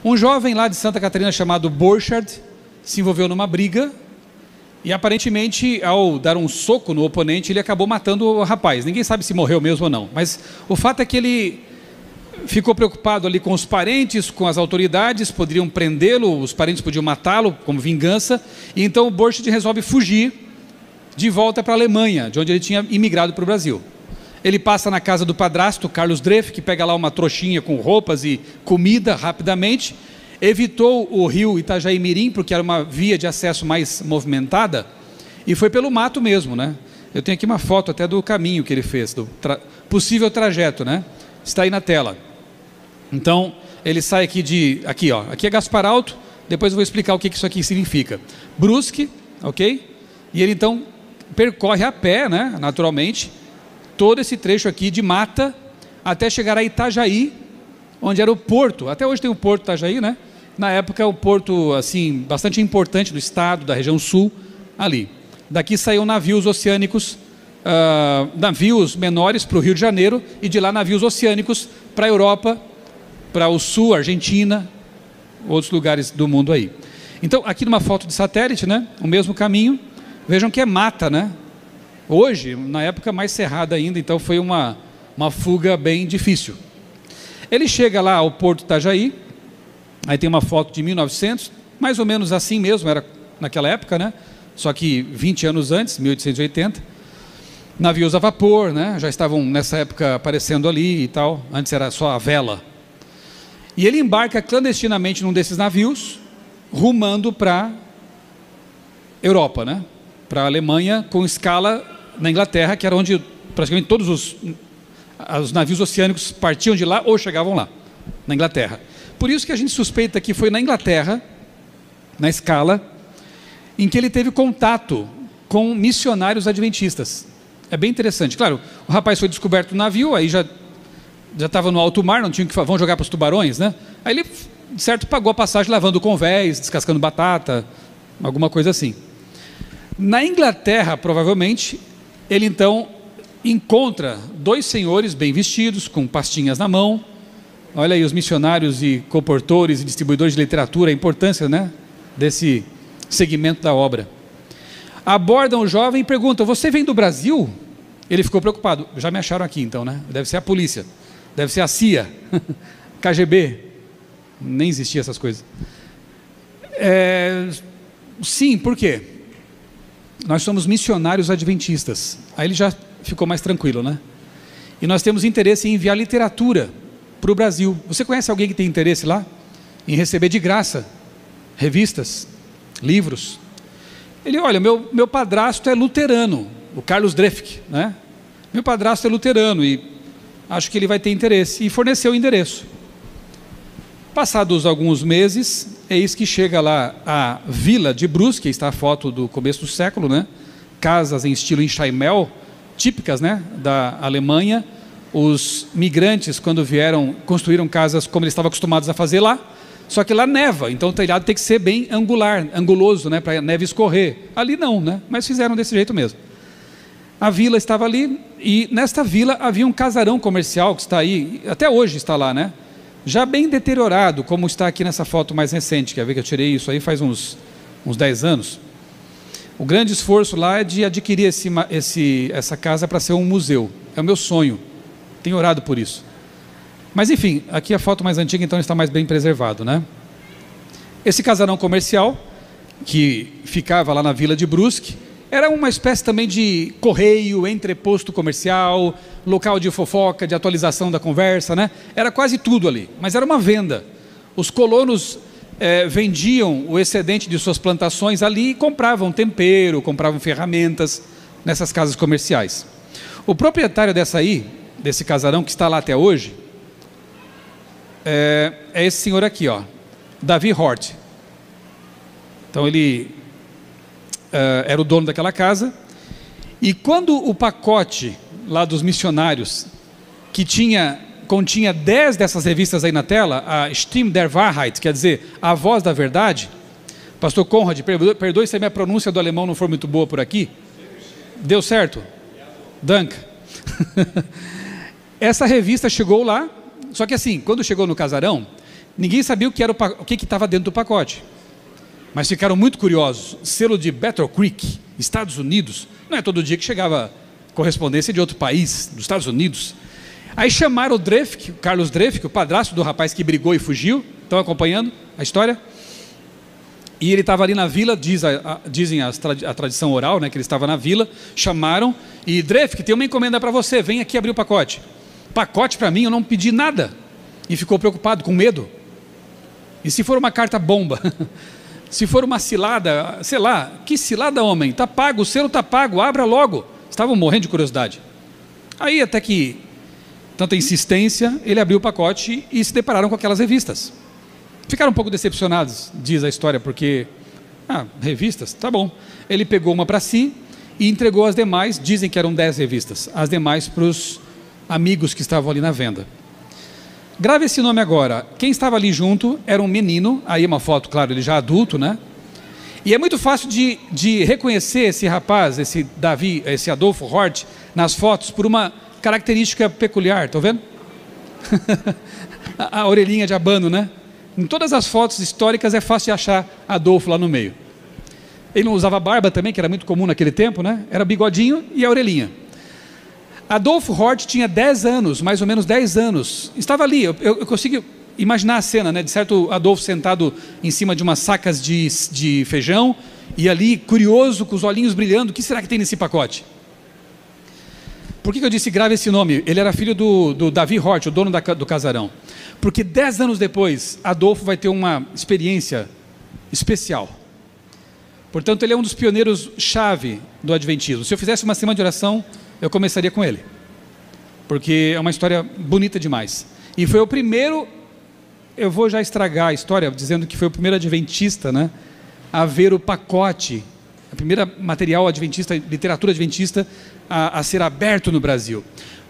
Um jovem lá de Santa Catarina chamado Borchardt se envolveu numa briga e aparentemente, ao dar um soco no oponente, ele acabou matando o rapaz. Ninguém sabe se morreu mesmo ou não, mas o fato é que ele ficou preocupado ali com os parentes, com as autoridades, poderiam prendê-lo, os parentes podiam matá-lo como vingança, e então o Borchardt resolve fugir de volta para a Alemanha, de onde ele tinha imigrado para o Brasil. Ele passa na casa do padrasto, Carlos Dreff, que pega lá uma trouxinha com roupas e comida rapidamente, evitou o rio Itajaí-Mirim, porque era uma via de acesso mais movimentada, e foi pelo mato mesmo, né? Eu tenho aqui uma foto até do caminho que ele fez, do possível trajeto, né? Está aí na tela. Então, ele sai aqui aqui é Gaspar Alto, depois eu vou explicar o que isso aqui significa. Brusque, ok? E ele então percorre a pé, né, naturalmente, todo esse trecho aqui de mata, até chegar a Itajaí, onde era o porto. Até hoje tem o porto Itajaí, né? Na época é um porto assim, bastante importante do estado, da região sul, ali. Daqui saíam navios oceânicos, navios menores para o Rio de Janeiro, e de lá navios oceânicos para a Europa, para o sul, Argentina, outros lugares do mundo aí. Então, aqui numa foto de satélite, né? O mesmo caminho, vejam que é mata, né? Hoje, na época mais cerrada ainda, então foi uma fuga bem difícil. Ele chega lá ao porto Itajaí, aí tem uma foto de 1900, mais ou menos assim mesmo, era naquela época, né? Só que 20 anos antes, 1880, navios a vapor, né? Já estavam nessa época aparecendo ali e tal, antes era só a vela. E ele embarca clandestinamente num desses navios, rumando para Europa, né? Para a Alemanha, com escala na Inglaterra, que era onde praticamente todos os navios oceânicos partiam de lá ou chegavam lá, na Inglaterra. Por isso que a gente suspeita que foi na Inglaterra, na escala, em que ele teve contato com missionários adventistas. É bem interessante. Claro, o rapaz foi descoberto no navio, aí já estava no alto mar, não tinha que vão jogar para os tubarões, né? Aí ele, certo, pagou a passagem lavando convéis, descascando batata, alguma coisa assim. Na Inglaterra, provavelmente, ele então encontra dois senhores bem vestidos, com pastinhas na mão. Olha aí os missionários e comportores e distribuidores de literatura, a importância, né, desse segmento da obra. Abordam o jovem e perguntam: você vem do Brasil? Ele ficou preocupado. Já me acharam aqui então, né? Deve ser a polícia, deve ser a CIA, KGB. Nem existia essas coisas. Sim, por quê? Nós somos missionários adventistas. Aí ele já ficou mais tranquilo, né? E nós temos interesse em enviar literatura para o Brasil. Você conhece alguém que tem interesse lá? Em receber de graça revistas, livros? Ele, olha, meu padrasto é luterano, o Carlos Dreff, né? Meu padrasto é luterano e acho que ele vai ter interesse. E forneceu o endereço. Passados alguns meses, eis que chega lá a vila de Brusque, está a foto do começo do século, né? Casas em estilo enxaimel, típicas, né, da Alemanha. Os migrantes, quando vieram, construíram casas como eles estavam acostumados a fazer lá, só que lá neva, então o telhado tem que ser bem anguloso, né, para a neve escorrer. Ali não, né, mas fizeram desse jeito mesmo. A vila estava ali, e nesta vila havia um casarão comercial que está aí, até hoje está lá, né? Já bem deteriorado, como está aqui nessa foto mais recente. Quer ver que eu tirei isso aí faz uns 10 anos. O grande esforço lá é de adquirir essa casa para ser um museu. É o meu sonho. Tenho orado por isso. Mas enfim, aqui a foto mais antiga, então está mais bem preservado, né? Esse casarão comercial, que ficava lá na vila de Brusque, era uma espécie também de correio, entreposto comercial, local de fofoca, de atualização da conversa, né? Era quase tudo ali, mas era uma venda. Os colonos vendiam o excedente de suas plantações ali e compravam tempero, compravam ferramentas nessas casas comerciais. O proprietário desse casarão que está lá até hoje, é esse senhor aqui, ó, Davi Hort. Então ele era o dono daquela casa, e quando o pacote lá dos missionários, que continha 10 dessas revistas aí na tela, a Stimme der Wahrheit, quer dizer, a voz da verdade. Pastor Conrad, perdoe se a minha pronúncia do alemão não for muito boa por aqui. Deu certo? Danke. Essa revista chegou lá, só que assim, quando chegou no casarão, Ninguém sabia o que estava dentro do pacote, mas ficaram muito curiosos. Selo de Battle Creek, Estados Unidos. Não é todo dia que chegava correspondência de outro país, dos Estados Unidos. Aí chamaram o Dreyfus, Carlos Dreyfus, o padrasto do rapaz que brigou e fugiu. Estão acompanhando a história? E ele estava ali na vila, dizem a tradição oral, né, que ele estava na vila. Chamaram e: Dreyfus, tem uma encomenda para você, vem aqui abrir o pacote. Pacote para mim, eu não pedi nada. E ficou preocupado, com medo. E se for uma carta bomba? Se for uma cilada, sei lá, que cilada, homem? Está pago, o selo está pago, abra logo. Estavam morrendo de curiosidade. Aí, até que, tanta insistência, ele abriu o pacote e se depararam com aquelas revistas. Ficaram um pouco decepcionados, diz a história, porque, revistas, tá bom. Ele pegou uma para si e entregou as demais, dizem que eram 10 revistas, as demais para os amigos que estavam ali na venda. Grave esse nome agora. Quem estava ali junto era um menino, aí uma foto, claro, ele já adulto, né? E é muito fácil de reconhecer esse rapaz, esse Adolfo Hort, nas fotos, por uma característica peculiar, estão vendo? a orelhinha de abano, né? Em todas as fotos históricas é fácil de achar Adolfo lá no meio. Ele não usava barba também, que era muito comum naquele tempo, né? Era bigodinho e a orelhinha. Adolfo Hort tinha 10 anos, mais ou menos 10 anos. Estava ali, eu consigo imaginar a cena, né? De certo Adolfo sentado em cima de umas sacas de feijão, e ali, curioso, com os olhinhos brilhando. O que será que tem nesse pacote? Por que eu disse grave esse nome? Ele era filho do Davi Hort, o dono do casarão. Porque 10 anos depois, Adolfo vai ter uma experiência especial. Portanto, ele é um dos pioneiros-chave do Adventismo. Se eu fizesse uma semana de oração, eu começaria com ele. Porque é uma história bonita demais. E foi o primeiro, eu vou já estragar a história, dizendo que foi o primeiro adventista, né, a ver o pacote, a primeira material adventista, literatura adventista, a ser aberto no Brasil.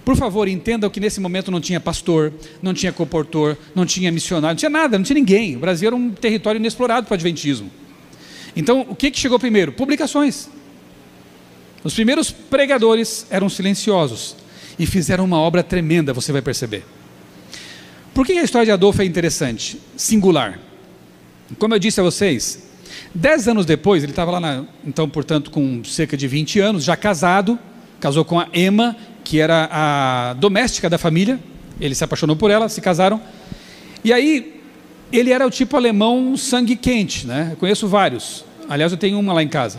Por favor, entendam que nesse momento não tinha pastor, não tinha comportor, não tinha missionário, não tinha nada, não tinha ninguém. O Brasil era um território inexplorado para o adventismo. Então, o que chegou primeiro? Publicações. Os primeiros pregadores eram silenciosos e fizeram uma obra tremenda, você vai perceber. Por que a história de Adolfo é interessante? Singular. Como eu disse a vocês, 10 anos depois, ele estava lá, então, portanto, com cerca de 20 anos, já casado, casou com a Emma, que era a doméstica da família. Ele se apaixonou por ela, se casaram. E aí, ele era o tipo alemão sangue quente, né? Eu conheço vários. Aliás, eu tenho uma lá em casa.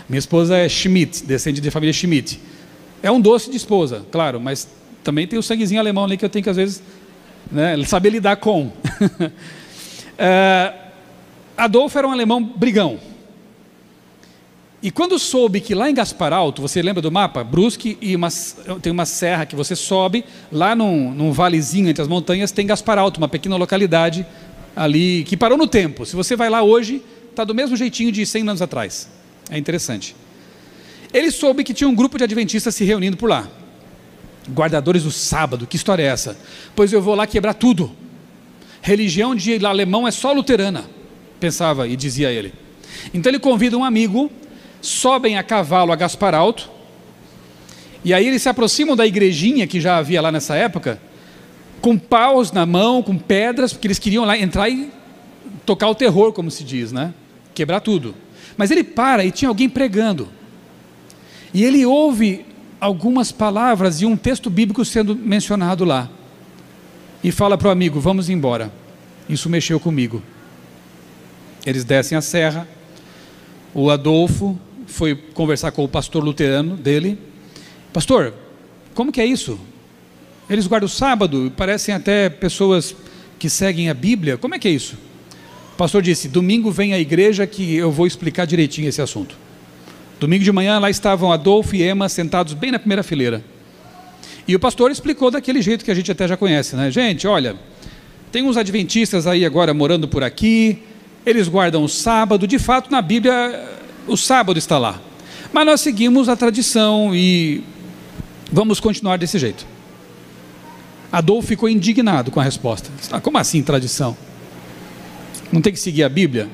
Minha esposa é Schmidt, descendente de família Schmidt. É um doce de esposa, claro, mas também tem o sanguezinho alemão ali que eu tenho que, às vezes, né, saber lidar com. Adolfo era um alemão brigão. E quando soube que lá em Gaspar Alto, você lembra do mapa? Brusque, e tem uma serra que você sobe, lá num valezinho entre as montanhas, tem Gaspar Alto, uma pequena localidade ali, que parou no tempo. Se você vai lá hoje, está do mesmo jeitinho de 100 anos atrás. É interessante. Ele soube que tinha um grupo de adventistas se reunindo por lá. Guardadores do sábado, que história é essa? Pois eu vou lá quebrar tudo. Religião de alemão é só luterana, pensava e dizia ele. Então ele convida um amigo, sobem a cavalo a Gaspar Alto, e aí eles se aproximam da igrejinha que já havia lá nessa época, com paus na mão, com pedras, porque eles queriam lá entrar e tocar o terror, como se diz, né? Quebrar tudo. Mas ele para e tinha alguém pregando. E ele ouve algumas palavras e um texto bíblico sendo mencionado lá. E fala para o amigo: vamos embora. Isso mexeu comigo. Eles descem a serra. O Adolfo foi conversar com o pastor luterano dele. Pastor, como que é isso? Eles guardam o sábado, parecem até pessoas que seguem a Bíblia. Como é que é isso? O pastor disse: domingo vem à igreja que eu vou explicar direitinho esse assunto. Domingo de manhã lá estavam Adolfo e Emma sentados bem na primeira fileira. E o pastor explicou daquele jeito que a gente até já conhece, né? Gente, olha, tem uns adventistas aí agora morando por aqui, eles guardam o sábado, de fato na Bíblia o sábado está lá. Mas nós seguimos a tradição e vamos continuar desse jeito. Adolfo ficou indignado com a resposta. Como assim tradição? Não tem que seguir a Bíblia?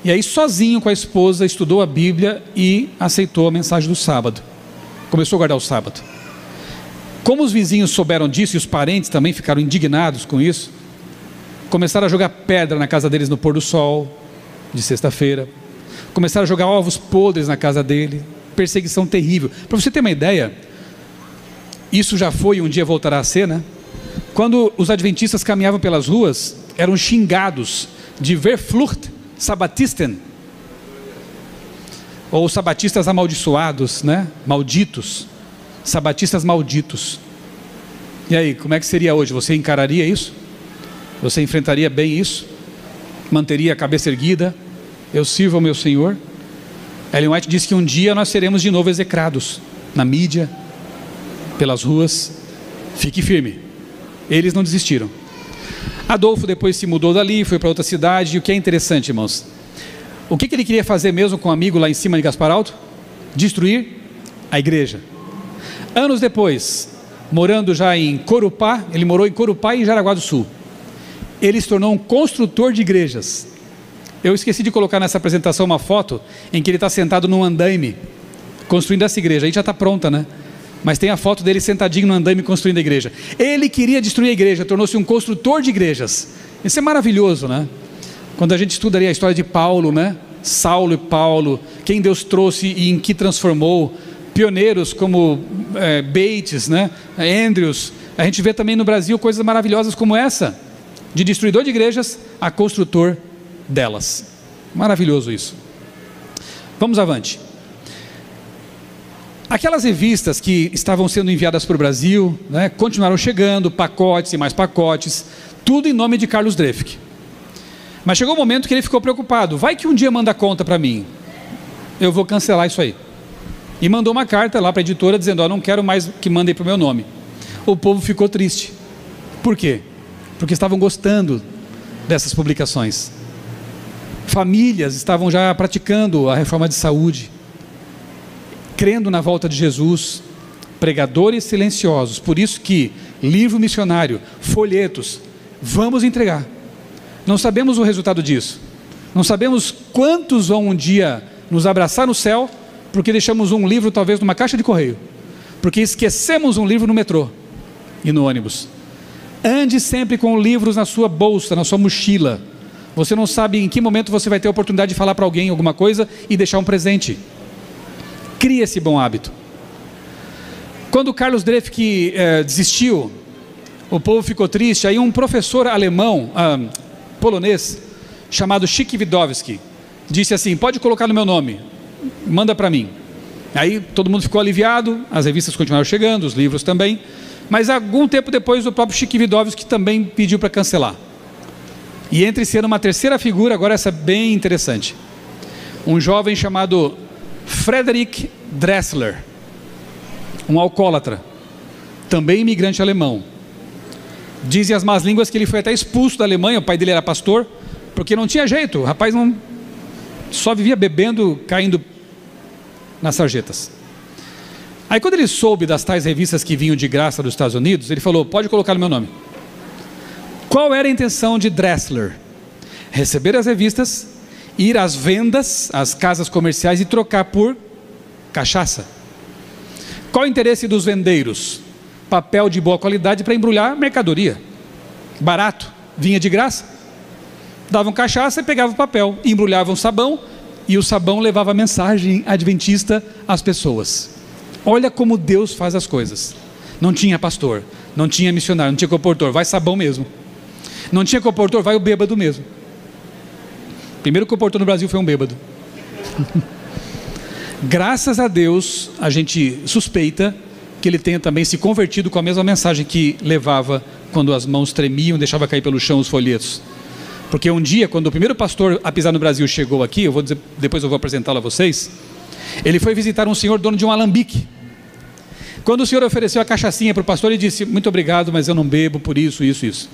E aí, sozinho com a esposa, estudou a Bíblia e aceitou a mensagem do sábado. Começou a guardar o sábado. Como os vizinhos souberam disso e os parentes também ficaram indignados com isso, Começaram a jogar pedra na casa deles no pôr do sol, de sexta-feira. Começaram a jogar ovos podres na casa dele. Perseguição terrível. Para você ter uma ideia, isso já foi e um dia voltará a ser, né? Quando os adventistas caminhavam pelas ruas, eram xingados de Verflucht Sabatisten, ou sabatistas amaldiçoados, né? Malditos, sabatistas malditos. E aí, como é que seria hoje? Você encararia isso? Você enfrentaria bem isso? Manteria a cabeça erguida? Eu sirvo ao meu Senhor? Ellen White disse que um dia nós seremos de novo execrados na mídia, pelas ruas. Fique firme. Eles não desistiram. Adolfo depois se mudou dali, foi para outra cidade. E o que é interessante, irmãos, o que ele queria fazer mesmo com um amigo lá em cima de Gaspar Alto? Destruir a igreja. Anos depois, morando já em Corupá, ele morou em Corupá e em Jaraguá do Sul. Ele se tornou um construtor de igrejas. Eu esqueci de colocar nessa apresentação uma foto em que ele está sentado num andaime, construindo essa igreja. Aí já está pronta, né? Mas tem a foto dele sentadinho no andaime construindo a igreja. Ele queria destruir a igreja, tornou-se um construtor de igrejas. Isso é maravilhoso, né? Quando a gente estuda ali a história de Paulo, né? Saulo e Paulo, quem Deus trouxe e em que transformou, pioneiros como Bates, né? Andrews. A gente vê também no Brasil coisas maravilhosas como essa, de destruidor de igrejas a construtor delas. Maravilhoso isso. Vamos avante. Aquelas revistas que estavam sendo enviadas para o Brasil, né, continuaram chegando, pacotes e mais pacotes, tudo em nome de Carlos Drefke. Mas chegou um momento que ele ficou preocupado. Vai que um dia manda conta para mim, eu vou cancelar isso aí. E mandou uma carta lá para a editora dizendo: ó, não quero mais que mandem para o meu nome. O povo ficou triste. Por quê? Porque estavam gostando dessas publicações. Famílias estavam já praticando a reforma de saúde, crendo na volta de Jesus, pregadores silenciosos. Por isso que livro missionário, folhetos, vamos entregar. Não sabemos o resultado disso. Não sabemos quantos vão um dia nos abraçar no céu, porque deixamos um livro talvez numa caixa de correio, porque esquecemos um livro no metrô e no ônibus. Ande sempre com livros na sua bolsa, na sua mochila. Você não sabe em que momento você vai ter a oportunidade de falar para alguém alguma coisa e deixar um presente. Crie esse bom hábito. Quando Carlos Drefke desistiu, o povo ficou triste. Aí um professor alemão, polonês, chamado Sikwidowski, disse assim: pode colocar no meu nome, manda para mim. Aí todo mundo ficou aliviado, as revistas continuaram chegando, os livros também. Mas algum tempo depois o próprio Sikwidowski também pediu para cancelar. E entre ser uma terceira figura, agora essa bem interessante, um jovem chamado Frederick Dressler, um alcoólatra, também imigrante alemão. Dizem as más línguas que ele foi até expulso da Alemanha, o pai dele era pastor, porque não tinha jeito, o rapaz não, só vivia bebendo, caindo nas sarjetas. Aí quando ele soube das tais revistas que vinham de graça dos Estados Unidos, ele falou: pode colocar no meu nome. Qual era a intenção de Dressler? Receber as revistas, ir às vendas, às casas comerciais e trocar por cachaça. Qual o interesse dos vendeiros? Papel de boa qualidade para embrulhar mercadoria. Barato, vinha de graça. Davam cachaça e pegavam papel, embrulhavam sabão, e o sabão levava a mensagem adventista às pessoas. Olha como Deus faz as coisas. Não tinha pastor, não tinha missionário, não tinha comportor, vai sabão mesmo. Não tinha comportor, vai o bêbado mesmo. Primeiro comportor no Brasil foi um bêbado. Graças a Deus, a gente suspeita que ele tenha também se convertido com a mesma mensagem que levava quando as mãos tremiam, deixava cair pelo chão os folhetos. Porque um dia, quando o primeiro pastor a pisar no Brasil chegou aqui, depois eu vou apresentá-lo a vocês, ele foi visitar um senhor dono de um alambique. Quando o senhor ofereceu a cachaçinha para o pastor, ele disse: muito obrigado, mas eu não bebo por isso, isso, isso.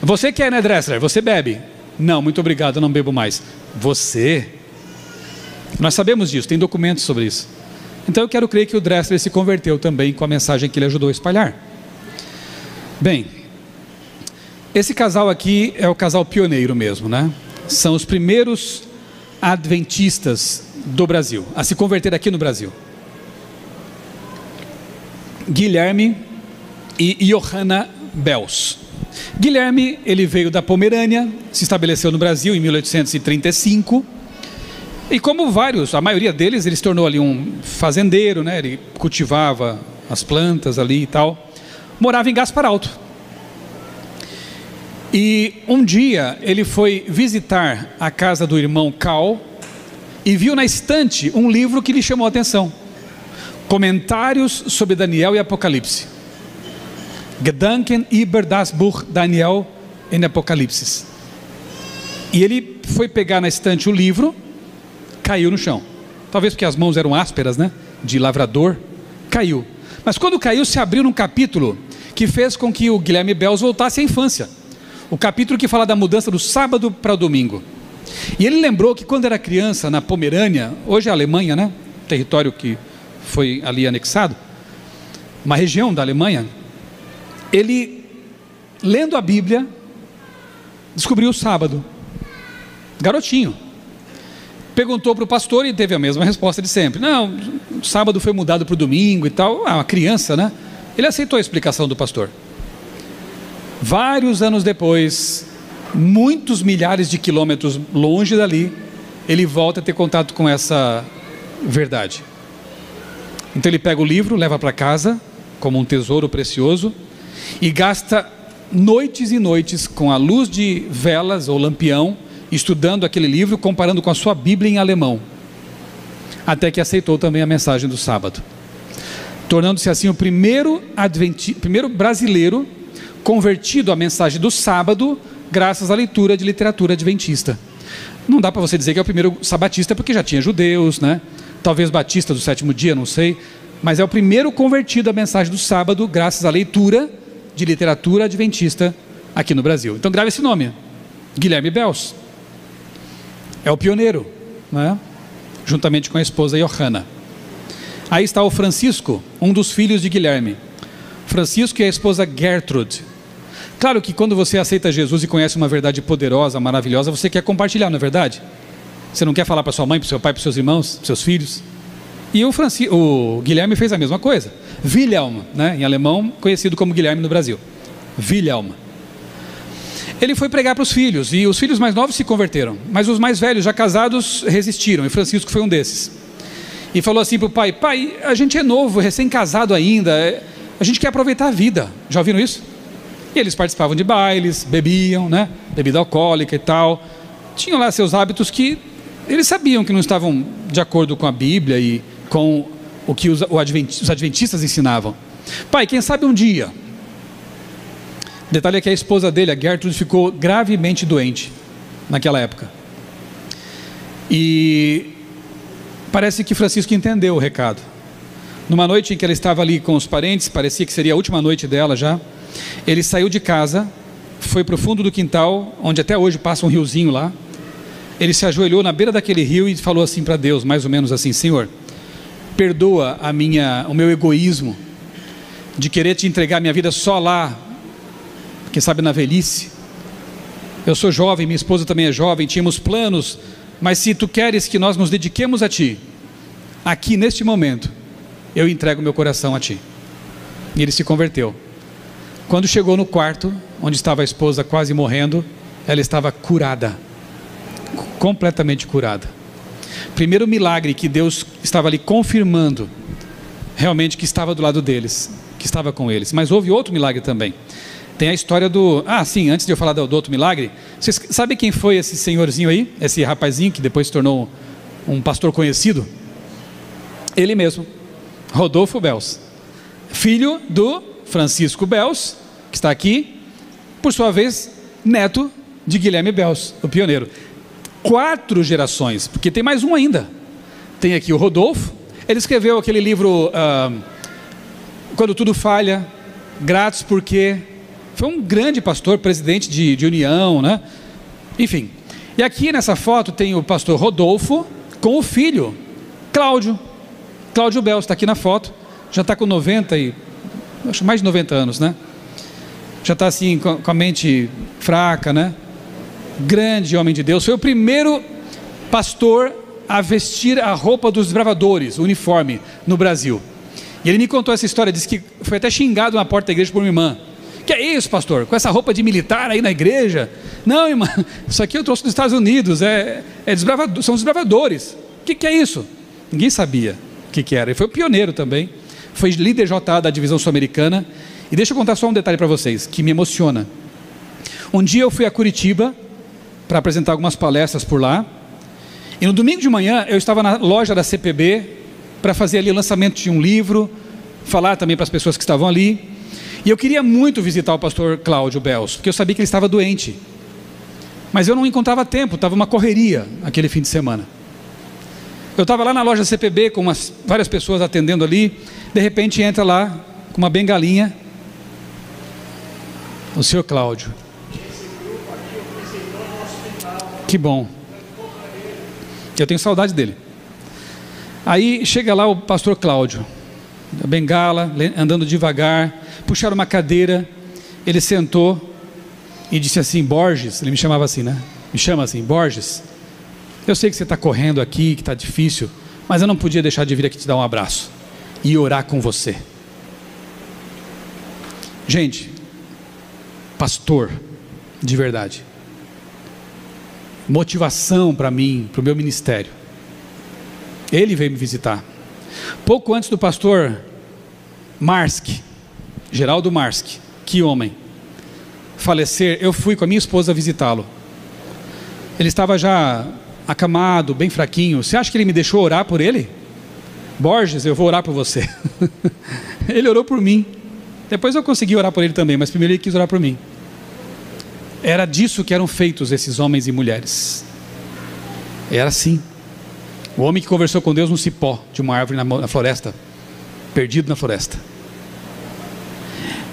Você quer, né, Dressler? Você bebe? Não, muito obrigado, eu não bebo mais. Você? Nós sabemos disso, tem documentos sobre isso. Então eu quero crer que o Dressler se converteu também com a mensagem que ele ajudou a espalhar. Bem, esse casal aqui é o casal pioneiro mesmo, né? São os primeiros adventistas do Brasil, a se converter aqui no Brasil. Guilherme e Johanna Bels. Guilherme, ele veio da Pomerânia, se estabeleceu no Brasil em 1835, e como vários, a maioria deles, ele se tornou ali um fazendeiro, né? Ele cultivava as plantas ali e tal, morava em Gaspar Alto. E um dia ele foi visitar a casa do irmão Cal e viu na estante um livro que lhe chamou a atenção: Comentários sobre Daniel e Apocalipse. Gedanken über das Buch Daniel in Apocalypse. E ele foi pegar na estante o livro, caiu no chão. Talvez porque as mãos eram ásperas, né? De lavrador, caiu. Mas quando caiu, se abriu num capítulo que fez com que o Guilherme Bels voltasse à infância. O capítulo que fala da mudança do sábado para o domingo. E ele lembrou que quando era criança, na Pomerânia, hoje é a Alemanha, né? Território que foi ali anexado, uma região da Alemanha, ele, lendo a Bíblia, descobriu o sábado. Garotinho. Perguntou para o pastor e teve a mesma resposta de sempre. Não, o sábado foi mudado para o domingo e tal. Uma criança, né? Ele aceitou a explicação do pastor. Vários anos depois, muitos milhares de quilômetros longe dali, ele volta a ter contato com essa verdade. Então ele pega o livro, leva para casa, como um tesouro precioso, e gasta noites e noites com a luz de velas ou lampião, estudando aquele livro, comparando com a sua Bíblia em alemão, até que aceitou também a mensagem do sábado, tornando-se assim o primeiro brasileiro convertido à mensagem do sábado, graças à leitura de literatura adventista. Não dá para você dizer que é o primeiro sabatista, porque já tinha judeus, né? Talvez batista do sétimo dia, não sei, mas é o primeiro convertido à mensagem do sábado, graças à leitura de literatura adventista aqui no Brasil. Então grave esse nome, Guilherme Bels. É o pioneiro, né? Juntamente com a esposa Johanna. Aí está o Francisco, um dos filhos de Guilherme. Francisco e a esposa Gertrude. Claro que quando você aceita Jesus e conhece uma verdade poderosa, maravilhosa, você quer compartilhar, não é verdade? Você não quer falar para sua mãe, para o seu pai, para os seus irmãos, para seus filhos? E o Guilherme fez a mesma coisa. Wilhelm, né? Em alemão, conhecido como Guilherme no Brasil. Wilhelm. Ele foi pregar para os filhos, e os filhos mais novos se converteram, mas os mais velhos, já casados, resistiram, e Francisco foi um desses. E falou assim para o pai: pai, a gente é novo, recém-casado ainda, a gente quer aproveitar a vida. Já ouviram isso? E eles participavam de bailes, bebiam, né? Bebida alcoólica e tal. Tinham lá seus hábitos que eles sabiam que não estavam de acordo com a Bíblia e com o que os adventistas ensinavam. Pai, quem sabe um dia. O detalhe é que a esposa dele, a Gertrude, ficou gravemente doente naquela época. E parece que Francisco entendeu o recado. Numa noite em que ela estava ali com os parentes, parecia que seria a última noite dela já, ele saiu de casa, foi para o fundo do quintal, onde até hoje passa um riozinho lá. Ele se ajoelhou na beira daquele rio e falou assim para Deus, mais ou menos assim: Senhor, perdoa o meu egoísmo de querer te entregar minha vida só lá, quem sabe na velhice. Eu sou jovem, minha esposa também é jovem, tínhamos planos, mas se tu queres que nós nos dediquemos a ti, aqui neste momento, eu entrego meu coração a ti. E ele se converteu. Quando chegou no quarto, onde estava a esposa quase morrendo, ela estava curada, completamente curada. Primeiro milagre que Deus estava ali confirmando, realmente que estava do lado deles, que estava com eles. Mas houve outro milagre também. Tem a história do... sim, antes de eu falar do outro milagre, vocês sabem quem foi esse senhorzinho aí? Esse rapazinho que depois se tornou um pastor conhecido? Ele mesmo, Rodolfo Bels, filho do Francisco Bels, que está aqui, por sua vez, neto de Guilherme Bels, o pioneiro. 4 gerações, porque tem mais um ainda. Tem aqui o Rodolfo, ele escreveu aquele livro Quando Tudo Falha, Gratos Porque... Foi um grande pastor, presidente de união, né? Enfim. E aqui nessa foto tem o pastor Rodolfo com o filho, Cláudio Bels, está aqui na foto. Já está com 90 e... acho mais de 90 anos, né? Já está assim com a mente fraca, né? Grande homem de Deus. Foi o primeiro pastor a vestir a roupa dos desbravadores, o uniforme, no Brasil. E ele me contou essa história, disse que foi até xingado na porta da igreja por uma irmã, Que é isso, pastor? Com essa roupa de militar aí na igreja? Não, irmã, isso aqui eu trouxe dos Estados Unidos, são desbravadores. O que é isso? Ninguém sabia o que era. Ele foi o pioneiro também, foi líder JA da divisão sul-americana. E deixa eu contar só um detalhe para vocês, que me emociona. Um dia eu fui a Curitiba para apresentar algumas palestras por lá, e no domingo de manhã eu estava na loja da CPB para fazer ali o lançamento de um livro, falar também para as pessoas que estavam ali, e eu queria muito visitar o pastor Cláudio Bels, porque eu sabia que ele estava doente, mas eu não encontrava tempo, estava uma correria aquele fim de semana. Eu estava lá na loja da CPB com várias pessoas atendendo ali, de repente entra lá com uma bengalinha o senhor Cláudio. Que bom, eu tenho saudade dele. Aí chega lá o pastor Cláudio, a bengala, andando devagar, puxaram uma cadeira, ele sentou e disse assim: Borges, ele me chamava assim, né? Me chama assim: Borges, eu sei que você está correndo aqui, que está difícil, mas eu não podia deixar de vir aqui te dar um abraço e orar com você. Gente, pastor de verdade, motivação para mim, para o meu ministério. Ele veio me visitar pouco antes do pastor Marsk, Geraldo Marsk, que homem, falecer. Eu fui com a minha esposa visitá-lo. Ele estava já acamado, bem fraquinho. Você acha que ele me deixou orar por ele? Borges, eu vou orar por você. Ele orou por mim. Depois eu consegui orar por ele também, mas primeiro ele quis orar por mim. Era disso que eram feitos esses homens e mulheres. Era assim. O homem que conversou com Deus no cipó de uma árvore na floresta, perdido na floresta.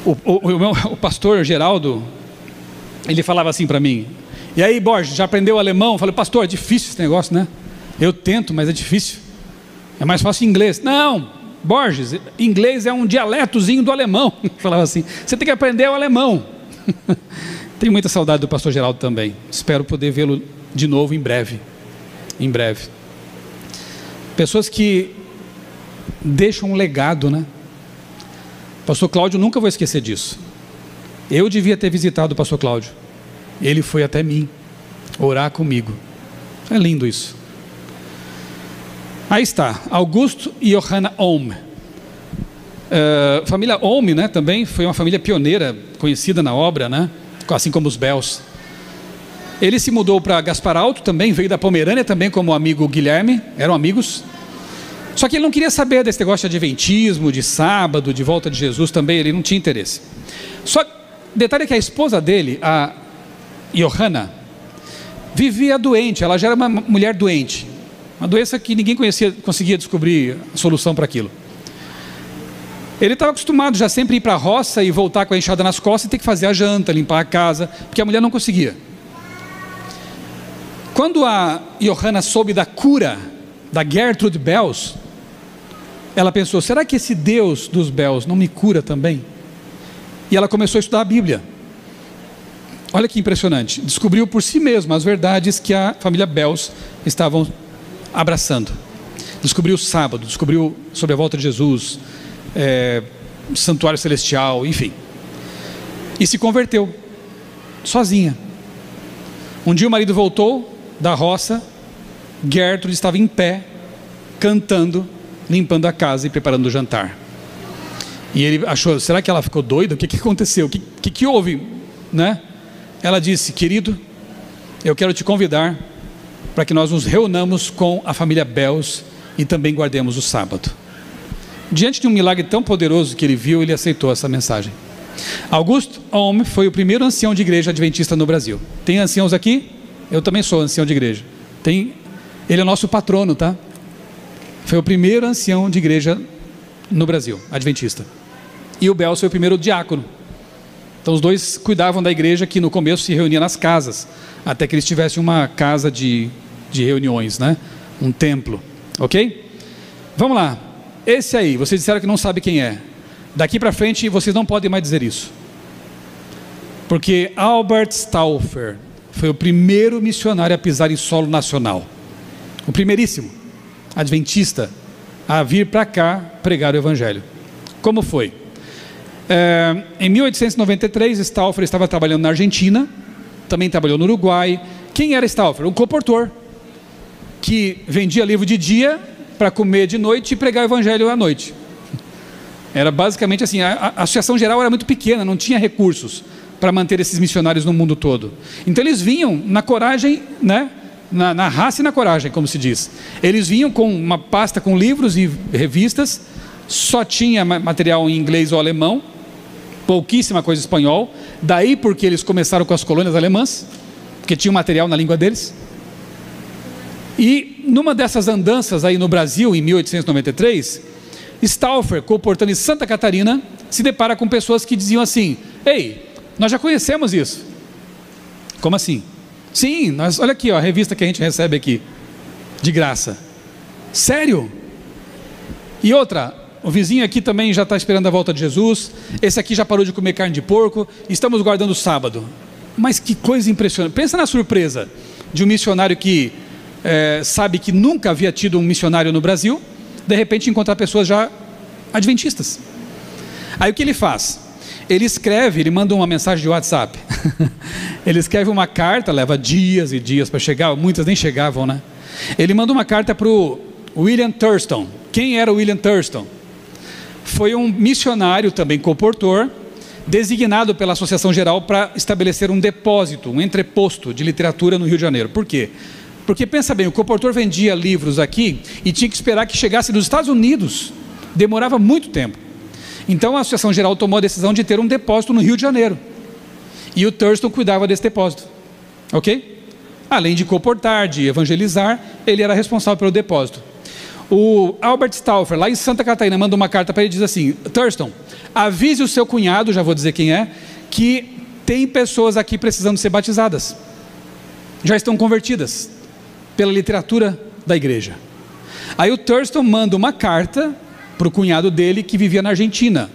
O pastor Geraldo, ele falava assim para mim: e aí, Borges, já aprendeu alemão? Eu falei: pastor, é difícil esse negócio, né? Eu tento, mas é difícil. É mais fácil inglês. Não, Borges, inglês é um dialetozinho do alemão. Eu falava assim: você tem que aprender o alemão. Tenho muita saudade do pastor Geraldo também. Espero poder vê-lo de novo em breve. Em breve. Pessoas que deixam um legado, né? Pastor Cláudio, nunca vou esquecer disso. Eu devia ter visitado o pastor Cláudio. Ele foi até mim orar comigo. É lindo isso. Aí está, Augusto e Johanna Ohm. Família Ohm, né, também foi uma família pioneira, conhecida na obra, né? Assim como os Bels. Ele se mudou para Gaspar Alto também, veio da Pomerânia também como amigo Guilherme, eram amigos. Só que ele não queria saber desse negócio de adventismo, de sábado, de volta de Jesus também, ele não tinha interesse. Só detalhe é que a esposa dele, a Johanna, vivia doente, ela já era uma mulher doente, uma doença que ninguém conseguia descobrir a solução para aquilo. Ele estava acostumado já sempre a ir para a roça e voltar com a enxada nas costas e ter que fazer a janta, limpar a casa, porque a mulher não conseguia. Quando a Johanna soube da cura da Gertrude Bels, ela pensou: será que esse Deus dos Bels não me cura também? E ela começou a estudar a Bíblia. Olha que impressionante, descobriu por si mesma as verdades que a família Bels estavam abraçando. Descobriu o sábado, descobriu sobre a volta de Jesus, santuário celestial, enfim. E se converteu, sozinha. Um dia o marido voltou da roça, Gertrude estava em pé, cantando, limpando a casa e preparando o jantar. E ele achou: será que ela ficou doida? O que aconteceu? O que houve? Né? Ela disse: querido, eu quero te convidar para que nós nos reunamos com a família Bels e também guardemos o sábado. Diante de um milagre tão poderoso que ele viu, ele aceitou essa mensagem. Augusto Ohm foi o primeiro ancião de igreja adventista no Brasil. Tem anciãos aqui? Eu também sou ancião de igreja. Ele é nosso patrono, tá? Foi o primeiro ancião de igreja no Brasil, adventista. E o Bels foi o primeiro diácono. Então os dois cuidavam da igreja, que no começo se reunia nas casas, até que eles tivessem uma casa de reuniões, né? Um templo, ok? Vamos lá. Esse aí, vocês disseram que não sabe quem é. Daqui para frente vocês não podem mais dizer isso, porque Albert Stauffer foi o primeiro missionário a pisar em solo nacional, o primeiríssimo adventista a vir para cá pregar o evangelho. Como foi? Em 1893, Stauffer estava trabalhando na Argentina, também trabalhou no Uruguai. Quem era Stauffer? Um colportor, que vendia livro de dia para comer de noite e pregar o evangelho à noite. Era basicamente assim, a associação geral era muito pequena, não tinha recursos para manter esses missionários no mundo todo. Então eles vinham na coragem, né? Na raça e na coragem, como se diz. Eles vinham com uma pasta com livros e revistas, só tinha material em inglês ou alemão, pouquíssima coisa em espanhol, daí porque eles começaram com as colônias alemãs, porque tinha material na língua deles. E numa dessas andanças aí no Brasil, em 1893, Stauffer, colportando em Santa Catarina, se depara com pessoas que diziam assim: ei, nós já conhecemos isso. Como assim? Sim, olha aqui, ó, a revista que a gente recebe aqui, de graça. Sério? E outra, o vizinho aqui também já está esperando a volta de Jesus, esse aqui já parou de comer carne de porco, estamos guardando o sábado. Mas que coisa impressionante. Pensa na surpresa de um missionário que sabe que nunca havia tido um missionário no Brasil, de repente encontrar pessoas já adventistas. Aí o que ele faz? Ele manda uma mensagem de WhatsApp. Ele escreve uma carta, leva dias e dias para chegar, muitas nem chegavam, né? Ele manda uma carta para o William Thurston. Quem era o William Thurston? Foi um missionário, também colportor, designado pela Associação Geral para estabelecer um depósito, um entreposto de literatura no Rio de Janeiro. Por quê? Porque pensa bem, o colportor vendia livros aqui e tinha que esperar que chegasse dos Estados Unidos. Demorava muito tempo. Então a Associação Geral tomou a decisão de ter um depósito no Rio de Janeiro. E o Thurston cuidava desse depósito. Ok? Além de colportar, de evangelizar, ele era responsável pelo depósito. O Albert Stauffer, lá em Santa Catarina, manda uma carta para ele e diz assim: Thurston, avise o seu cunhado, já vou dizer quem é, que tem pessoas aqui precisando ser batizadas. Já estão convertidas pela literatura da igreja. Aí o Thurston manda uma carta para o cunhado dele que vivia na Argentina,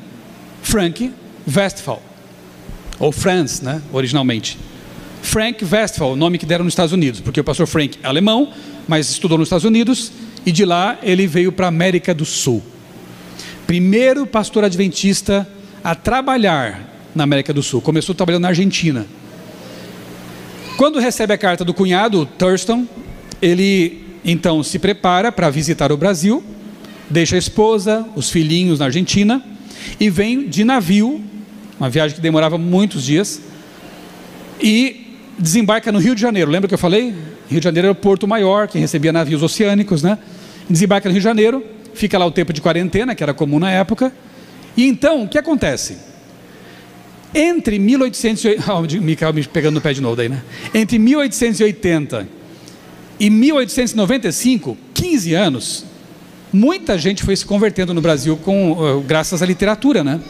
Frank Westphal, ou Franz, né, originalmente. Frank Westphal, o nome que deram nos Estados Unidos, porque o pastor Frank é alemão, mas estudou nos Estados Unidos, e de lá ele veio para a América do Sul. Primeiro pastor adventista a trabalhar na América do Sul, começou trabalhando na Argentina. Quando recebe a carta do cunhado, Thurston, ele então se prepara para visitar o Brasil, deixa a esposa, os filhinhos na Argentina, e vem de navio, uma viagem que demorava muitos dias, e desembarca no Rio de Janeiro. Lembra que eu falei? Rio de Janeiro era o porto maior, que recebia navios oceânicos, né? Desembarca no Rio de Janeiro, fica lá o tempo de quarentena, que era comum na época. E então, o que acontece? Entre 1880, Michael me pegando no pé de novo daí, né? Entre 1880 e 1895, 15 anos, muita gente foi se convertendo no Brasil graças à literatura, né?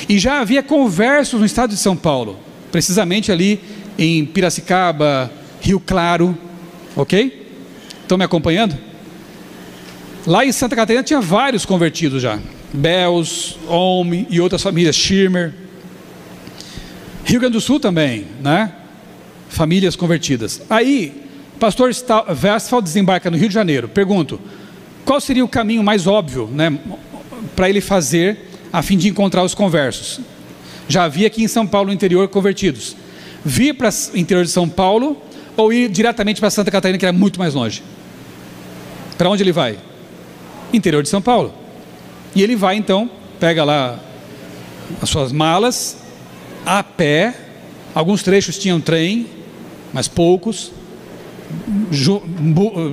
E já havia conversos no estado de São Paulo, precisamente ali em Piracicaba, Rio Claro, ok? Estão me acompanhando? Lá em Santa Catarina tinha vários convertidos já, Bells, Olme e outras famílias, Schirmer. Rio Grande do Sul também, né? Famílias convertidas. Aí, pastor Westphal desembarca no Rio de Janeiro. Pergunto, qual seria o caminho mais óbvio, né, para ele fazer a fim de encontrar os conversos? Já havia aqui em São Paulo, no interior, convertidos. Vir para o interior de São Paulo ou ir diretamente para Santa Catarina, que era muito mais longe? Para onde ele vai? Interior de São Paulo. E ele vai então, pega lá as suas malas, a pé, alguns trechos tinham trem, mas poucos,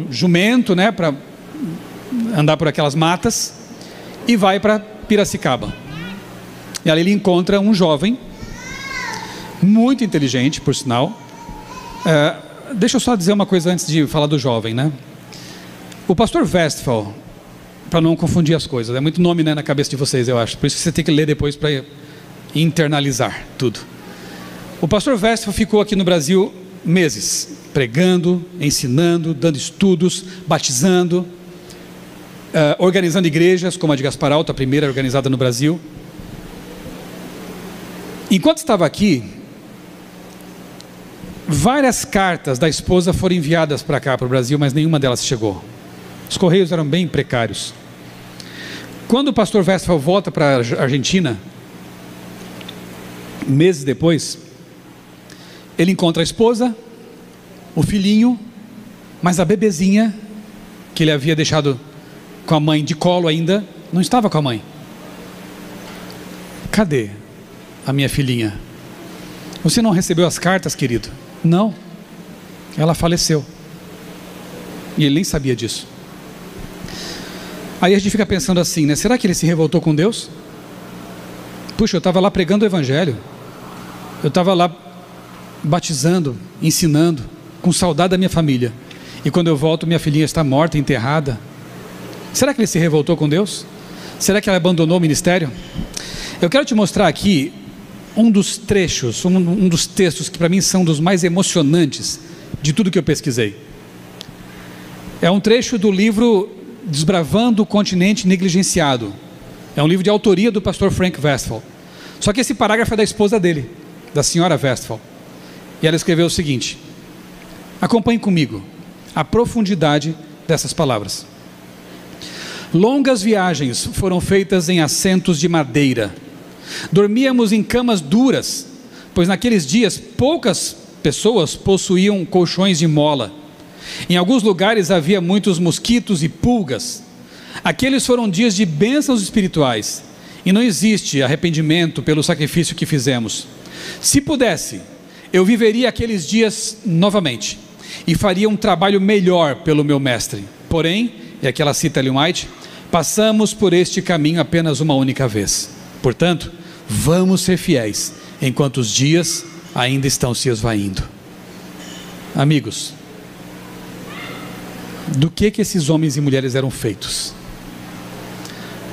jumento, né, para andar por aquelas matas, e vai para Piracicaba. E ali ele encontra um jovem, muito inteligente, por sinal. Deixa eu só dizer uma coisa antes de falar do jovem, né? O pastor Westphal, para não confundir as coisas, é muito nome, né, na cabeça de vocês, eu acho, por isso que você tem que ler depois para internalizar tudo. O pastor Westphal ficou aqui no Brasil meses, pregando, ensinando, dando estudos, batizando, organizando igrejas, como a de Gaspar Alto, a primeira organizada no Brasil. Enquanto estava aqui, várias cartas da esposa foram enviadas para cá, para o Brasil, mas nenhuma delas chegou. Os correios eram bem precários. Quando o pastor Westphal volta para a Argentina, Meses depois, ele encontra a esposa, o filhinho, mas a bebezinha, que ele havia deixado com a mãe de colo ainda, não estava com a mãe. Cadê a minha filhinha? Você não recebeu as cartas, querido? Não, ela faleceu. E ele nem sabia disso. Aí a gente fica pensando assim, né? Será que ele se revoltou com Deus? Puxa, eu estava lá pregando o evangelho, eu estava lá batizando, ensinando, com saudade da minha família, e quando eu volto minha filhinha está morta, enterrada. Será que ele se revoltou com Deus? Será que ela abandonou o ministério? Eu quero te mostrar aqui um dos trechos, um dos textos que para mim são dos mais emocionantes de tudo que eu pesquisei. É um trecho do livro Desbravando o Continente Negligenciado. É um livro de autoria do pastor Frank Westphal. Só que esse parágrafo é da esposa dele, da senhora Westphal. E ela escreveu o seguinte: acompanhe comigo a profundidade dessas palavras. Longas viagens foram feitas em assentos de madeira. Dormíamos em camas duras, pois naqueles dias poucas pessoas possuíam colchões de mola. Em alguns lugares havia muitos mosquitos e pulgas. Aqueles foram dias de bênçãos espirituais, e não existe arrependimento pelo sacrifício que fizemos. Se pudesse, eu viveria aqueles dias novamente, e faria um trabalho melhor pelo meu mestre. Porém, e aqui ela cita Ellen White, passamos por este caminho apenas uma única vez. Portanto, vamos ser fiéis, enquanto os dias ainda estão se esvaindo. Amigos, do que esses homens e mulheres eram feitos?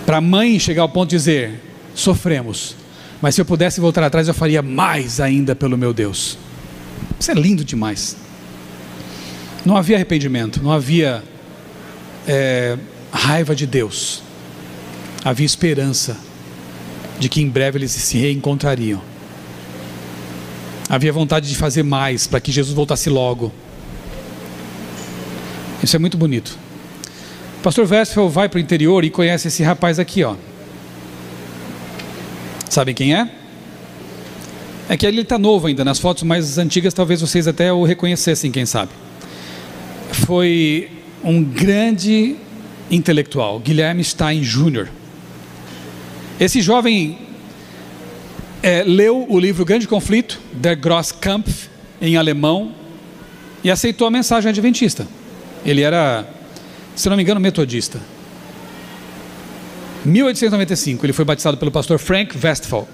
Para a mãe chegar ao ponto de dizer: sofremos, mas se eu pudesse voltar atrás eu faria mais ainda pelo meu Deus. Isso é lindo demais. Não havia arrependimento, não havia raiva de Deus, havia esperança de que em breve eles se reencontrariam. Havia vontade de fazer mais para que Jesus voltasse logo. Isso é muito bonito. O pastor Westphal vai para o interior e conhece esse rapaz aqui, ó. Sabem quem é? É que ele está novo ainda. Nas fotos mais antigas talvez vocês até o reconhecessem, quem sabe. Foi um grande intelectual, Guilherme Stein Jr. Esse jovem leu o livro Grande Conflito, Der Grosse Kampf, em alemão, e aceitou a mensagem adventista. Ele era, se não me engano, metodista. Em 1895, ele foi batizado pelo pastor Frank Westphal.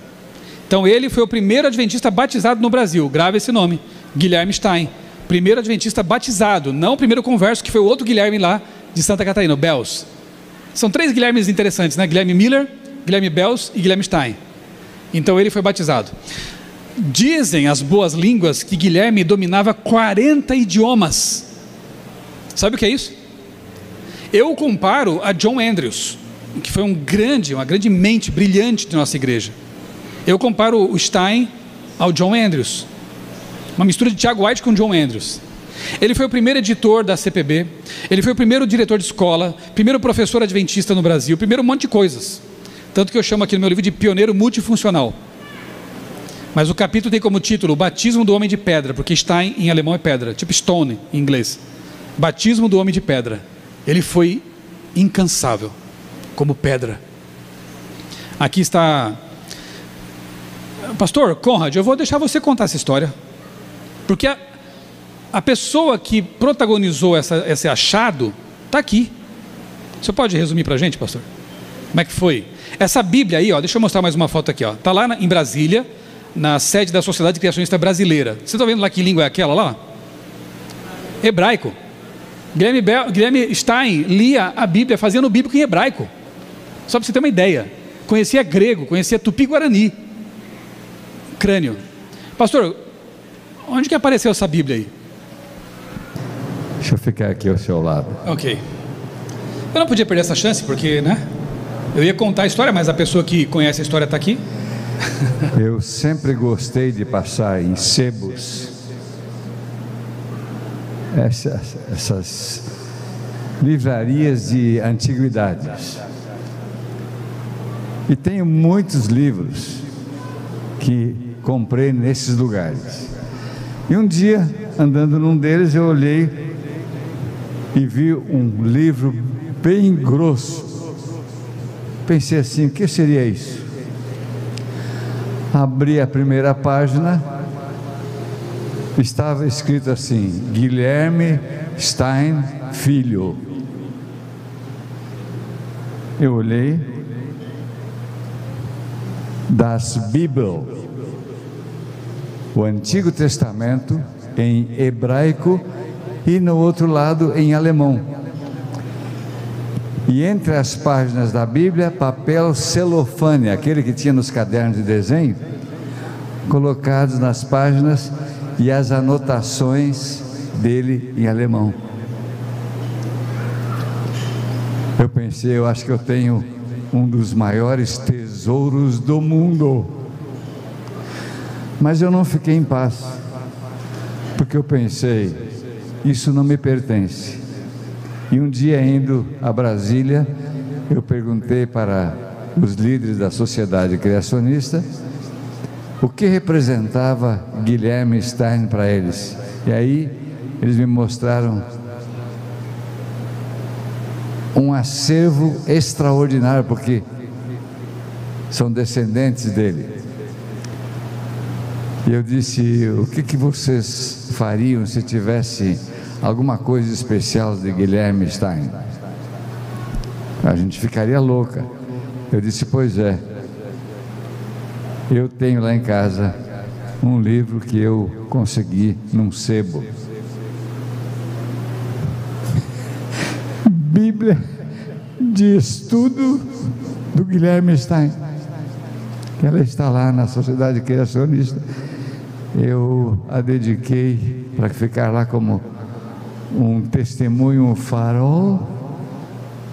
Então ele foi o primeiro adventista batizado no Brasil. Grave esse nome, Guilherme Stein. Primeiro adventista batizado, não o primeiro converso, que foi o outro Guilherme lá de Santa Catarina, o Bells. São 3 Guilhermes interessantes, né? Guilherme Miller, Guilherme Bells e Guilherme Stein. Então ele foi batizado. Dizem as boas línguas que Guilherme dominava 40 idiomas. Sabe o que é isso? Eu o comparo a John Andrews, que foi uma grande mente brilhante de nossa igreja. Eu comparo o Stein ao John Andrews, uma mistura de Tiago White com John Andrews. Ele foi o primeiro editor da CPB, ele foi o primeiro diretor de escola, primeiro professor adventista no Brasil, primeiro um monte de coisas. Tanto que eu chamo aqui no meu livro de pioneiro multifuncional. Mas o capítulo tem como título o Batismo do Homem de Pedra, porque Stein em alemão é pedra, tipo stone em inglês. Batismo do Homem de Pedra. Ele foi incansável, como pedra. Aqui está. Pastor Conrad, eu vou deixar você contar essa história, porque a pessoa que protagonizou esse achado está aqui. Você pode resumir para a gente, pastor? Como é que foi? Essa Bíblia aí, ó, deixa eu mostrar mais uma foto aqui, ó. Está lá em Brasília, na sede da Sociedade Criacionista Brasileira. Vocês estão vendo lá que língua é aquela lá? Hebraico. Guilherme Stein lia a Bíblia fazendo o bíblico em hebraico. Só para você ter uma ideia. Conhecia grego, conhecia tupi-guarani. Crânio. Pastor, onde que apareceu essa Bíblia aí? Deixa eu ficar aqui ao seu lado. Ok. Eu não podia perder essa chance, porque, né? Eu ia contar a história, mas a pessoa que conhece a história está aqui. Eu sempre gostei de passar em sebos, essas livrarias de antiguidades. E tenho muitos livros que comprei nesses lugares. E um dia, andando num deles, eu olhei e vi um livro bem grosso. Pensei assim, o que seria isso? Abri a primeira página, estava escrito assim: Guilherme Stein Filho. Eu olhei, das Bíbel, o Antigo Testamento em hebraico e no outro lado em alemão. E entre as páginas da Bíblia, papel celofane, aquele que tinha nos cadernos de desenho, colocados nas páginas, e as anotações dele em alemão. Eu pensei, eu acho que eu tenho um dos maiores tesouros do mundo. Mas eu não fiquei em paz, porque eu pensei, isso não me pertence. E um dia, indo a Brasília, eu perguntei para os líderes da sociedade criacionista o que representava Guilherme Stein para eles. E aí eles me mostraram um acervo extraordinário, porque são descendentes dele. E eu disse, o que vocês fariam se tivesse alguma coisa especial de Guilherme Stein? A gente ficaria louca. Eu disse, pois é, eu tenho lá em casa um livro que eu consegui num sebo. Bíblia de estudo do Guilherme Stein. Ela está lá na Sociedade Criacionista. Eu a dediquei para ficar lá como um testemunho, um farol,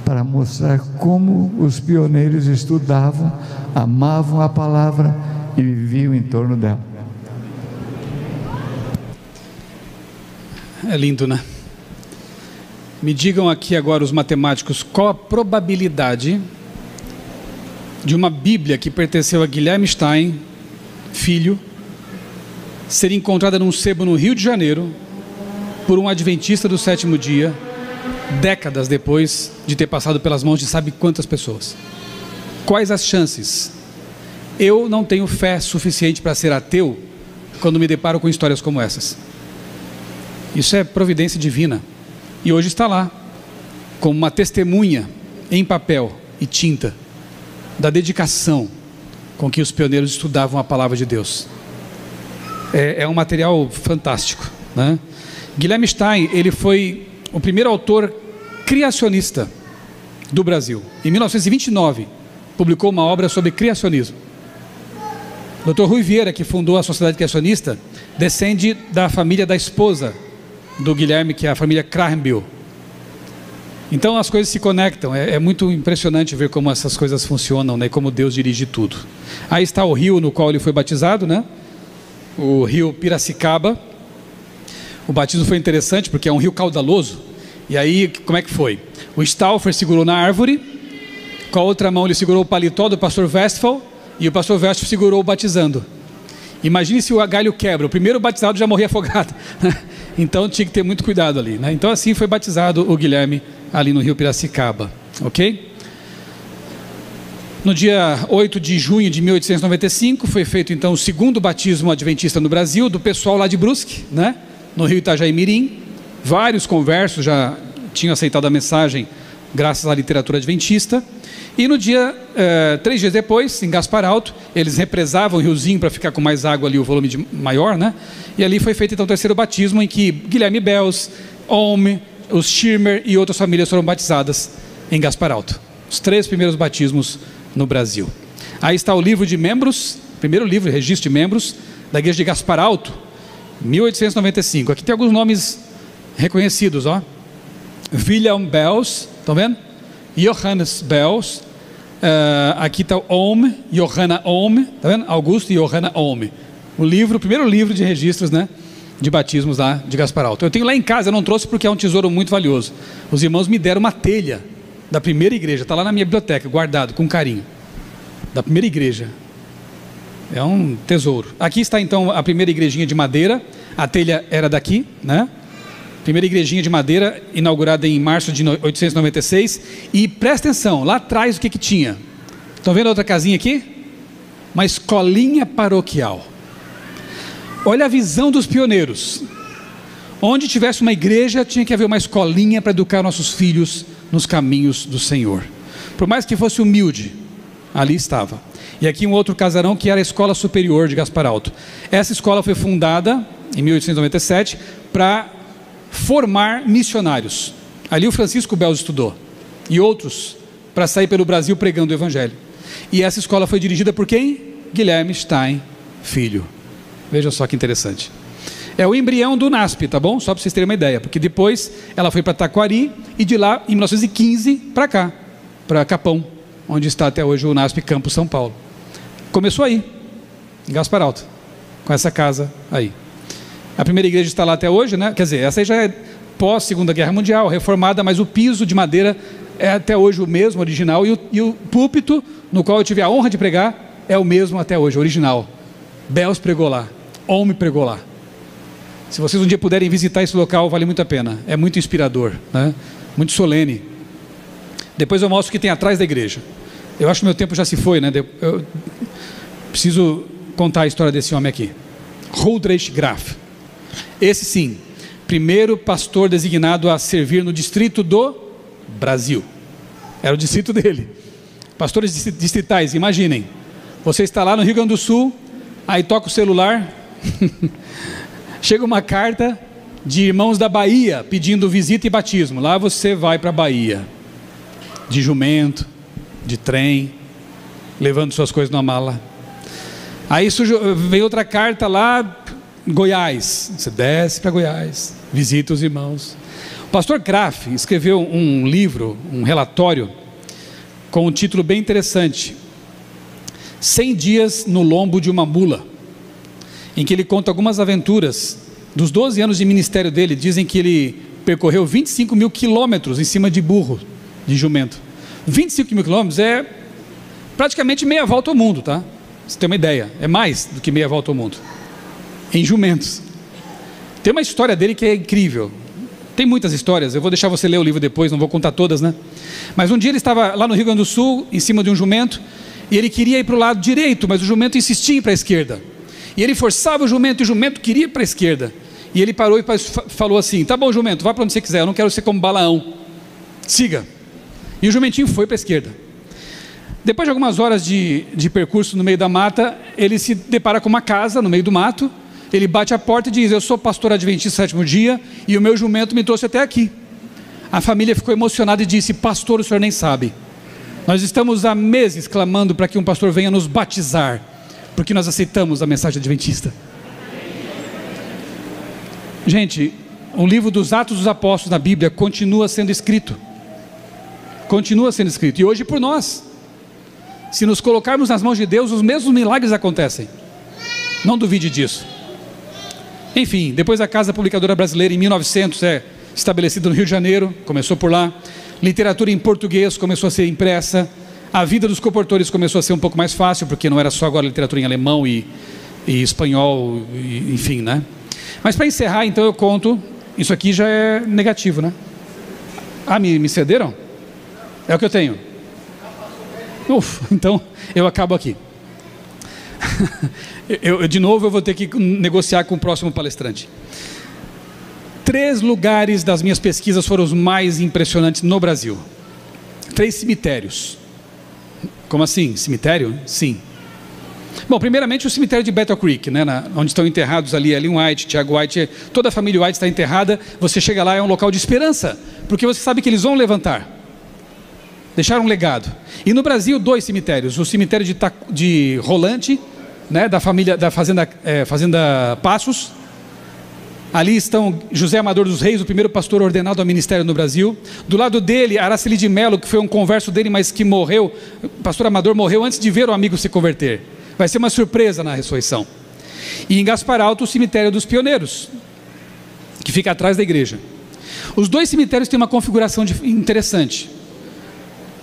para mostrar como os pioneiros estudavam, amavam a palavra e viviam em torno dela. É lindo, né? Me digam aqui agora os matemáticos, qual a probabilidade de uma Bíblia que pertenceu a Guilherme Stein, filho, ser encontrada num sebo no Rio de Janeiro por um adventista do sétimo dia, décadas depois de ter passado pelas mãos de sabe quantas pessoas? Quais as chances? Eu não tenho fé suficiente para ser ateu quando me deparo com histórias como essas. Isso é providência divina. E hoje está lá, como uma testemunha em papel e tinta da dedicação com que os pioneiros estudavam a palavra de Deus. É um material fantástico, né? Guilherme Stein, ele foi o primeiro autor criacionista do Brasil. Em 1929, publicou uma obra sobre criacionismo. Dr. Rui Vieira, que fundou a Sociedade Criacionista, descende da família da esposa do Guilherme, que é a família Krahenbiel. Então as coisas se conectam. É muito impressionante ver como essas coisas funcionam, né? Como Deus dirige tudo. Aí está o rio no qual ele foi batizado, né? O rio Piracicaba. O batismo foi interessante porque é um rio caudaloso. E aí, como é que foi? O Stauffer segurou na árvore, com a outra mão ele segurou o paletó do pastor Westphal, e o pastor Westphal segurou o batizando. Imagine se o galho quebra, o primeiro batizado já morria afogado. Então tinha que ter muito cuidado ali, né? Então assim foi batizado o Guilherme ali no rio Piracicaba, ok? No dia 8 de junho de 1895 foi feito então o segundo batismo adventista no Brasil, do pessoal lá de Brusque, né? No rio Itajaí-Mirim. Vários conversos já tinham aceitado a mensagem graças à literatura adventista. E no dia, 3 dias depois, em Gaspar Alto, eles represavam o riozinho para ficar com mais água ali, o volume maior, né? E ali foi feito então o terceiro batismo, em que Guilherme Belz, Ohm, os Schirmer e outras famílias foram batizadas em Gaspar Alto. Os 3 primeiros batismos no Brasil. Aí está o livro de membros, primeiro livro, registro de membros, da igreja de Gaspar Alto, 1895. Aqui tem alguns nomes reconhecidos, ó. William Belz, estão vendo? Johannes Belz. Aqui está o Ohm, Johanna Ohm, tá vendo? Augusto e Johanna Ohm. O primeiro livro de registros, né, de batismos lá de Gaspar Alto. Eu tenho lá em casa, eu não trouxe porque é um tesouro muito valioso. Os irmãos me deram uma telha da primeira igreja, está lá na minha biblioteca, guardado com carinho, da primeira igreja. É um tesouro. Aqui está então a primeira igrejinha de madeira. A telha era daqui, né? Primeira igrejinha de madeira, inaugurada em março de 1896. E presta atenção, lá atrás o que tinha? Estão vendo a outra casinha aqui? Uma escolinha paroquial. Olha a visão dos pioneiros. Onde tivesse uma igreja, tinha que haver uma escolinha para educar nossos filhos nos caminhos do Senhor. Por mais que fosse humilde, ali estava. E aqui um outro casarão que era a Escola Superior de Gaspar Alto. Essa escola foi fundada em 1897 para formar missionários. Ali o Francisco Belz estudou. E outros para sair pelo Brasil pregando o Evangelho. E essa escola foi dirigida por quem? Guilherme Stein Filho. Veja só que interessante. É o embrião do NASP, tá bom? Só para vocês terem uma ideia. Porque depois ela foi para Taquari e de lá, em 1915, para cá, para Capão, onde está até hoje o NASP Campus São Paulo. Começou aí, em Gaspar Alto, com essa casa aí. A primeira igreja está lá até hoje, né? Quer dizer, essa aí já é pós Segunda Guerra Mundial, reformada, mas o piso de madeira é até hoje o mesmo, original, e o púlpito, no qual eu tive a honra de pregar, é o mesmo até hoje, original. Belz pregou lá, Olme pregou lá. Se vocês um dia puderem visitar esse local, vale muito a pena. É muito inspirador, né? Muito solene. Depois eu mostro o que tem atrás da igreja. Eu acho que meu tempo já se foi, né? Eu preciso contar a história desse homem aqui. Huldreich Graf. Esse sim, primeiro pastor designado a servir no distrito do Brasil. Era o distrito dele. Pastores distritais, imaginem. Você está lá no Rio Grande do Sul, aí toca o celular... Chega uma carta de irmãos da Bahia pedindo visita e batismo. Lá você vai para a Bahia, de jumento, de trem, levando suas coisas numa mala. Aí vem outra carta lá, Goiás. Você desce para Goiás, visita os irmãos. O pastor Graf escreveu um livro, um relatório, com um título bem interessante: 100 dias no lombo de uma mula, em que ele conta algumas aventuras. Dos 12 anos de ministério dele, dizem que ele percorreu 25 mil quilômetros em cima de burro, de jumento. 25 mil quilômetros é praticamente meia volta ao mundo, tá? Você tem uma ideia, é mais do que meia volta ao mundo, em jumentos. Tem uma história dele que é incrível. Tem muitas histórias, eu vou deixar você ler o livro depois, não vou contar todas, né? Mas um dia ele estava lá no Rio Grande do Sul, em cima de um jumento, e ele queria ir para o lado direito, mas o jumento insistia em ir para a esquerda. E ele forçava o jumento, e o jumento queria ir para a esquerda. E ele parou e falou assim: tá bom, jumento, vá para onde você quiser, eu não quero ser como Balaão, siga. E o jumentinho foi para a esquerda. Depois de algumas horas de percurso no meio da mata, ele se depara com uma casa no meio do mato. Ele bate a porta e diz: eu sou pastor adventista do 7º dia, e o meu jumento me trouxe até aqui. A família ficou emocionada e disse: pastor, o senhor nem sabe, nós estamos há meses clamando para que um pastor venha nos batizar, porque nós aceitamos a mensagem adventista. Gente, o livro dos Atos dos Apóstolos na Bíblia continua sendo escrito. Continua sendo escrito. E hoje por nós. Se nos colocarmos nas mãos de Deus, os mesmos milagres acontecem. Não duvide disso. Enfim, depois a Casa Publicadora Brasileira, em 1900, é estabelecida no Rio de Janeiro. Começou por lá. Literatura em português começou a ser impressa. A vida dos comportores começou a ser um pouco mais fácil, porque não era só agora literatura em alemão e espanhol, enfim, né? Mas para encerrar, então, eu conto. Isso aqui já é negativo, né? Ah, me cederam? É o que eu tenho. Então eu acabo aqui. De novo eu vou ter que negociar com o próximo palestrante. 3 lugares das minhas pesquisas foram os mais impressionantes no Brasil. 3 cemitérios. Como assim? Cemitério? Sim. Bom, primeiramente o cemitério de Battle Creek, né, onde estão enterrados ali Ellen White, Tiago White, toda a família White está enterrada. Você chega lá, é um local de esperança, porque você sabe que eles vão levantar. Deixaram um legado. E no Brasil, 2 cemitérios. O cemitério de Rolante, né, da fazenda Passos. Ali estão José Amador dos Reis, o primeiro pastor ordenado ao ministério no Brasil. Do lado dele, Araceli de Melo, que foi um converso dele, mas que morreu. O pastor Amador morreu antes de ver o amigo se converter. Vai ser uma surpresa na ressurreição. E em Gaspar Alto, o cemitério dos pioneiros, que fica atrás da igreja. Os 2 cemitérios têm uma configuração interessante.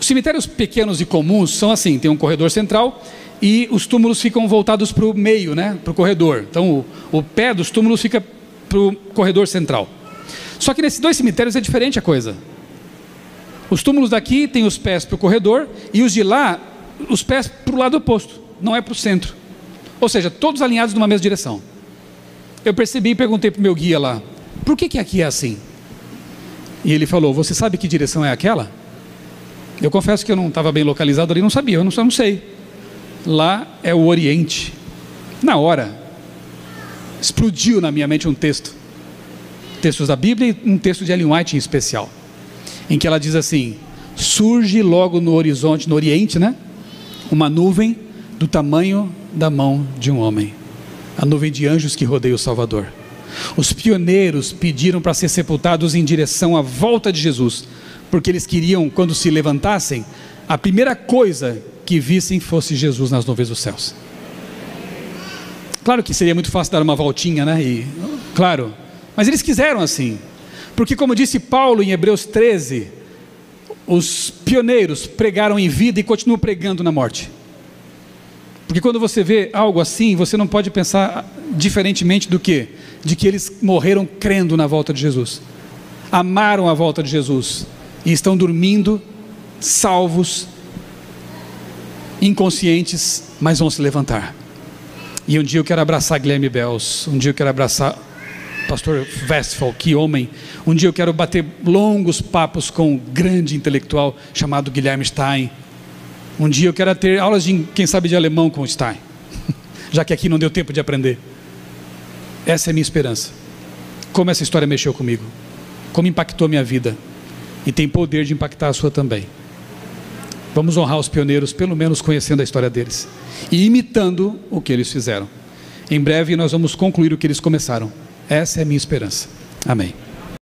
Os cemitérios pequenos e comuns são assim, tem um corredor central e os túmulos ficam voltados para o meio, né, para o corredor. Então o pé dos túmulos fica para o corredor central. Só que nesses 2 cemitérios é diferente a coisa. Os túmulos daqui têm os pés para o corredor e os de lá, os pés para o lado oposto, não é para o centro. Ou seja, todos alinhados numa mesma direção. Eu percebi e perguntei para o meu guia lá, por que aqui é assim? E ele falou, você sabe que direção é aquela? Eu confesso que eu não estava bem localizado ali, não sabia, eu não sei. Lá é o Oriente. Na hora, explodiu na minha mente um texto. Textos da Bíblia e um texto de Ellen White em especial. Em que ela diz assim, surge logo no horizonte, no Oriente, né? Uma nuvem do tamanho da mão de um homem. A nuvem de anjos que rodeia o Salvador. Os pioneiros pediram para ser sepultados em direção à volta de Jesus, porque eles queriam, quando se levantassem, a primeira coisa que vissem fosse Jesus nas nuvens dos céus. Claro que seria muito fácil dar uma voltinha, né? Claro, mas eles quiseram assim, porque como disse Paulo em Hebreus 13, os pioneiros pregaram em vida e continuam pregando na morte. Porque quando você vê algo assim, você não pode pensar diferentemente do que? De que eles morreram crendo na volta de Jesus. Amaram a volta de Jesus. E estão dormindo, salvos, inconscientes, mas vão se levantar. E um dia eu quero abraçar Guilherme Bells. Um dia eu quero abraçar Pastor Westphal, que homem. Um dia eu quero bater longos papos com um grande intelectual chamado Guilherme Stein. Um dia eu quero ter aulas de, quem sabe, de alemão com o Stein, já que aqui não deu tempo de aprender. Essa é a minha esperança. Como essa história mexeu comigo, como impactou a minha vida, e tem poder de impactar a sua também. Vamos honrar os pioneiros, pelo menos conhecendo a história deles, e imitando o que eles fizeram. Em breve nós vamos concluir o que eles começaram. Essa é a minha esperança. Amém.